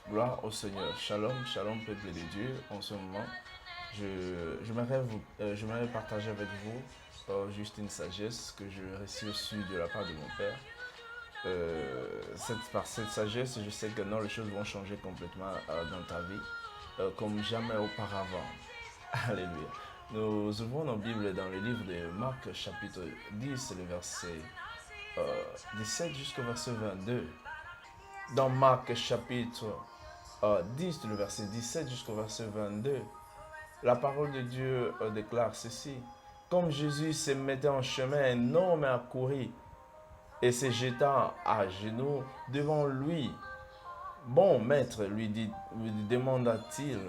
Gloire au Seigneur. Shalom, shalom, peuple de Dieu. En ce moment, j'aimerais partager avec vous juste une sagesse que je reçue de la part de mon Père. Par cette sagesse, je sais que non, les choses vont changer complètement dans ta vie, comme jamais auparavant. Alléluia. Nous ouvrons nos Bibles dans le livre de Marc, chapitre 10, le verset 17 jusqu'au verset 22. Dans Marc, chapitre 10, le verset 17 jusqu'au verset 22, la parole de Dieu déclare ceci. Comme Jésus se mettait en chemin, un homme accourut et se jeta à genoux devant lui. Bon maître, lui demanda-t-il,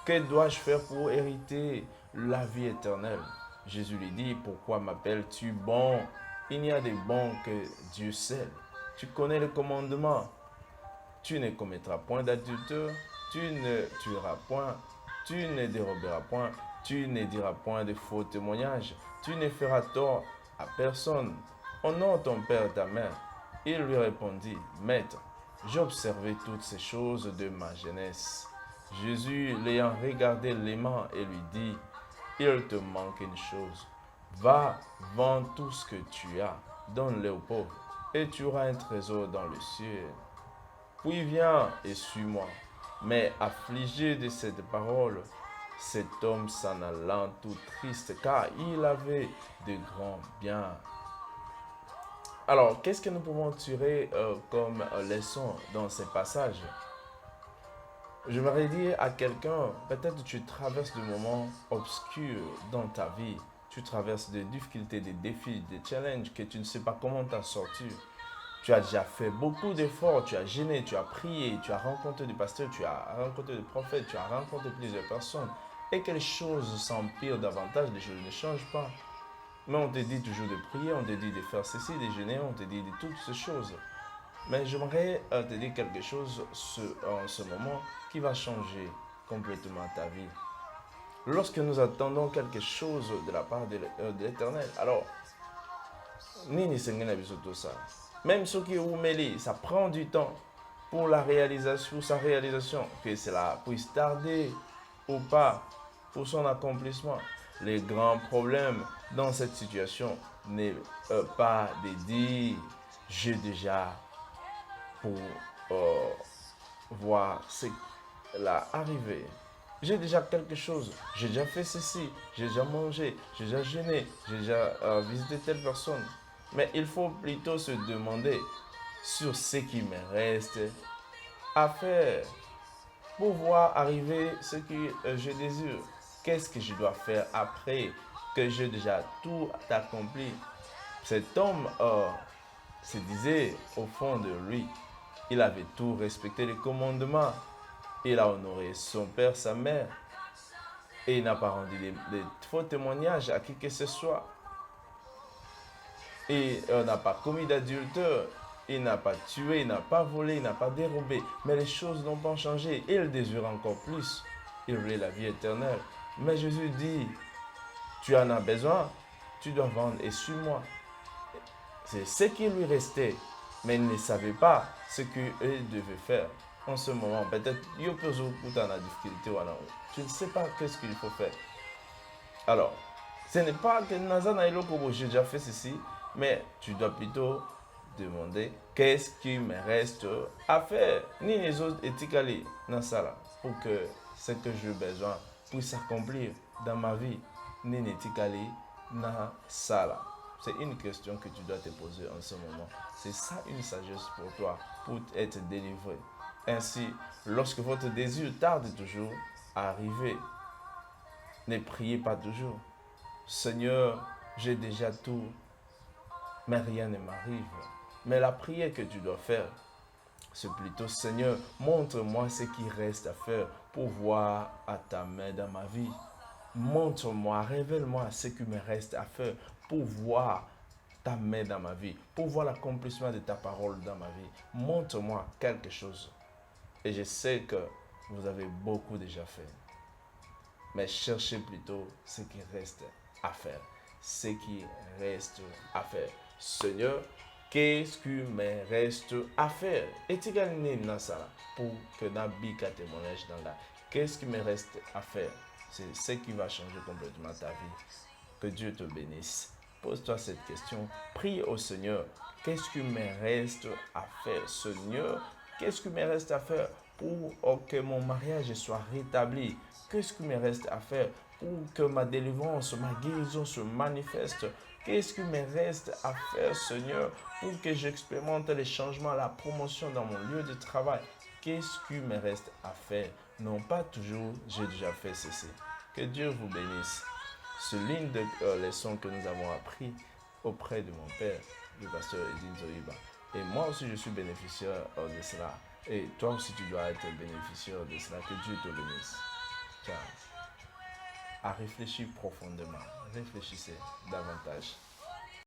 que dois-je faire pour hériter la vie éternelle? Jésus lui dit, pourquoi m'appelles-tu bon? Il n'y a de bon que Dieu seul. Tu connais le commandement. Tu ne commettras point d'adultère, tu ne tueras point, tu ne déroberas point, tu ne diras point de faux témoignages, tu ne feras tort à personne. Honore ton père et ta mère. Il lui répondit, Maître, j'ai observé toutes ces choses de ma jeunesse. Jésus, l'ayant regardé l'aimant et lui dit, il te manque une chose. Va, vends tout ce que tu as, donne-le aux pauvres, et tu auras un trésor dans le ciel. Puis viens et suis-moi. Mais affligé de cette parole, cet homme s'en allant tout triste, car il avait de grands biens. Alors, qu'est-ce que nous pouvons tirer comme leçon dans ces passages? J'aimerais dire à quelqu'un, peut-être tu traverses des moments obscurs dans ta vie, tu traverses des difficultés, des défis, des challenges que tu ne sais pas comment t'en sortir. Tu as déjà fait beaucoup d'efforts, tu as gêné, tu as prié, tu as rencontré des pasteurs, tu as rencontré des prophètes, tu as rencontré plusieurs personnes. Et que les choses s'empirent davantage, les choses ne changent pas. Mais on te dit toujours de prier, on te dit de faire ceci, de jeûner, on te dit de toutes ces choses. Mais j'aimerais te dire quelque chose en ce moment qui va changer complètement ta vie. Lorsque nous attendons quelque chose de la part de l'Éternel, alors, nini sengena biso tout ça. Même ce qui est oumeli, ça prend du temps pour la réalisation, pour sa réalisation, que cela puisse tarder ou pas pour son accomplissement. Les grands problèmes dans cette situation n'est pas de dire j'ai déjà pour voir ce qui l'a arrivé. J'ai déjà quelque chose, j'ai déjà fait ceci, j'ai déjà mangé, j'ai déjà jeûné, j'ai déjà visité telle personne. Mais il faut plutôt se demander sur ce qui me reste à faire pour voir arriver ce que je désire. Qu'est-ce que je dois faire après que j'ai déjà tout accompli? Cet homme se disait au fond de lui, il avait tout respecté les commandements. Il a honoré son père, sa mère. Et il n'a pas rendu de faux témoignages à qui que ce soit. Et il n'a pas commis d'adultère. Il n'a pas tué, il n'a pas volé, il n'a pas dérobé. Mais les choses n'ont pas changé. Il désire encore plus. Il voulait la vie éternelle. Mais Jésus dit, tu en as besoin, tu dois vendre et suis-moi. C'est ce qui lui restait. Mais il ne savait pas ce qu'il devait faire. En ce moment, peut-être, il peut être en difficulté. Tu ne sais pas qu'est-ce qu'il faut faire. Alors, ce n'est pas que Nazana et Lokobo, j'ai déjà fait ceci, mais tu dois plutôt demander qu'est-ce qui me reste à faire. Ni les autres étiquetés dans ça pour que ce que j'ai besoin puisse s'accomplir dans ma vie. Ni les étiquetés dans ça. C'est une question que tu dois te poser en ce moment. C'est ça une sagesse pour toi, pour être délivré. Ainsi, lorsque votre désir tarde toujours à arriver, ne priez pas toujours. Seigneur, j'ai déjà tout, mais rien ne m'arrive. Mais la prière que tu dois faire, c'est plutôt, Seigneur, montre-moi ce qui reste à faire pour voir à ta main dans ma vie. Montre-moi, révèle-moi ce qui me reste à faire pour voir ta main dans ma vie, pour voir l'accomplissement de ta parole dans ma vie. Montre-moi quelque chose. Et je sais que vous avez beaucoup déjà fait. Mais cherchez plutôt ce qui reste à faire. Ce qui reste à faire. Seigneur, Qu'est-ce qui me reste à faire? Et tu gagnes ça pour que Nabi témoignage dans la. Qu'est-ce qui me reste à faire? C'est ce qui va changer complètement ta vie. Que Dieu te bénisse. Pose-toi cette question. Prie au Seigneur. Qu'est-ce qui me reste à faire, Seigneur? Qu'est-ce qui me reste à faire pour que mon mariage soit rétabli? Qu'est-ce qui me reste à faire pour que ma délivrance, ma guérison se manifeste? Qu'est-ce qui me reste à faire, Seigneur, pour que j'expérimente les changements, la promotion dans mon lieu de travail? Qu'est-ce qui me reste à faire? Non pas toujours, j'ai déjà fait ceci. Que Dieu vous bénisse. C'est l'une des leçons que nous avons appris auprès de mon père, le pasteur Edine Zoïba. Et moi aussi, je suis bénéficiaire de cela. Et toi aussi, tu dois être bénéficiaire de cela. Que Dieu te bénisse. Ciao. À réfléchir profondément. Réfléchissez davantage.